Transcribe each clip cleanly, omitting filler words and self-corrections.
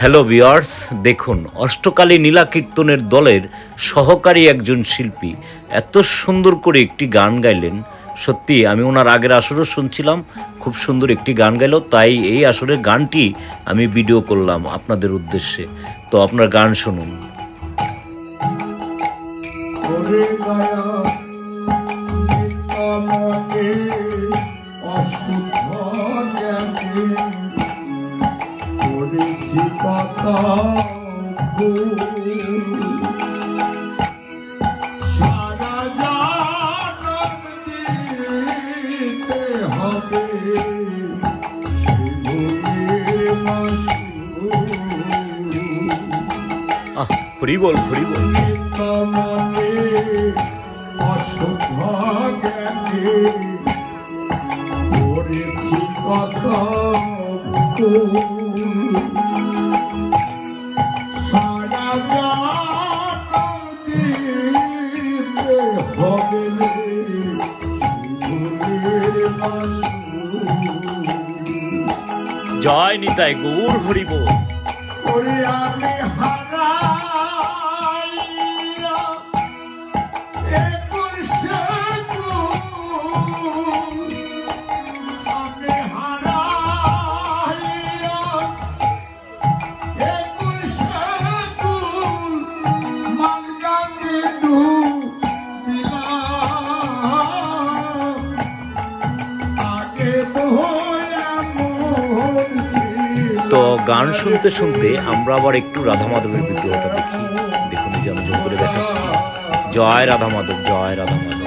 Hello viewers, দেখুন অষ্টকালী নীলাকীর্তনের দলের সহকারী একজন শিল্পী এত সুন্দর করে একটি গান গাইলেন। সত্যি আমি ওনার আগের আসরও শুনছিলাম, খুব সুন্দর একটি গান গাইল, তাই এই আসরের গানটি আমি ভিডিও করলাম আপনাদের উদ্দেশ্যে। তো আপনার গান শুনুন। সারা জনম দিতে হবে হরি বল হরি বল। অশুদ্ধ জ্ঞানে করেছি কত সারা জনম দিতে হবে জয় নিতাই গৌর হরি বল। ওরে আমি হারাইয়া একুশে কুল, আমি হারাইয়া একুশে কুল, মানগাঙ্গে ডুবিলাম, আগে তো তো গান শুনতে শুনতে আমরা আবার একটু রাধা মাধবের ভিডিওটা দেখি। দেখুন যে আমি জোর করে দেখাচ্ছি, জয় রাধা মাধব, জয় রাধা মাধব।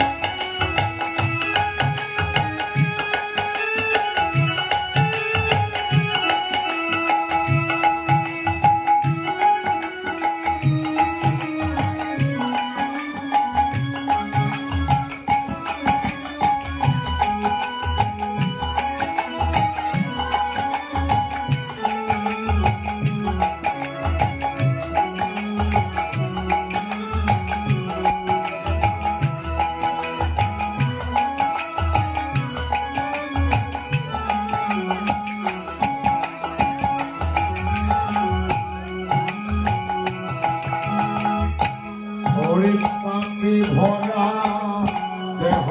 পাখি ভরা দেহ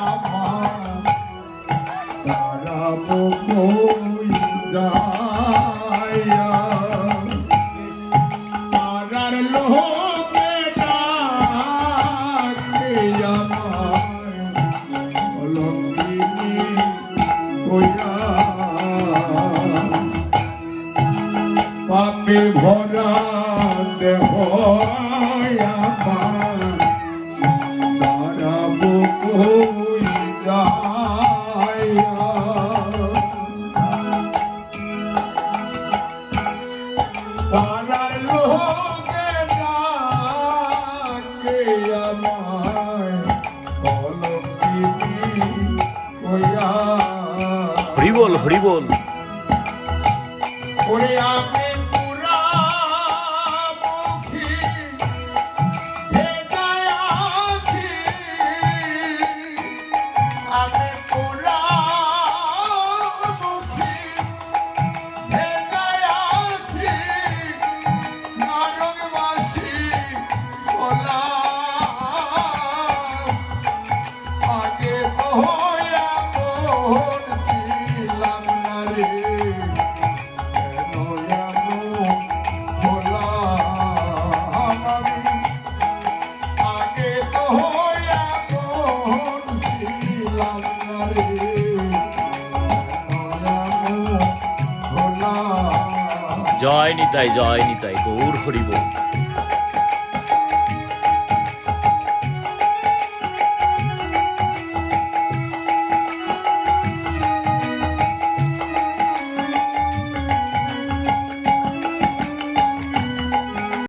আমার, তারা বই যায়া তারার লোকে ডাকে আমায় অলঙ্কিনী কইরা, পাপে ভরা দেহ আমার, তারা বই যায়া তারার লোকে ডাকে আমায় অলঙ্কিনী কইরা। হরি বল হরি বল। ওরে আমি পুরা মুখী ভেজায় আছি, আমি পুরা মুখী ভেজায় আছি, নারকবাসী হলাম, আগে তো এমন ছিলাম না রে, জয় নিতাই গৌর হরি বল।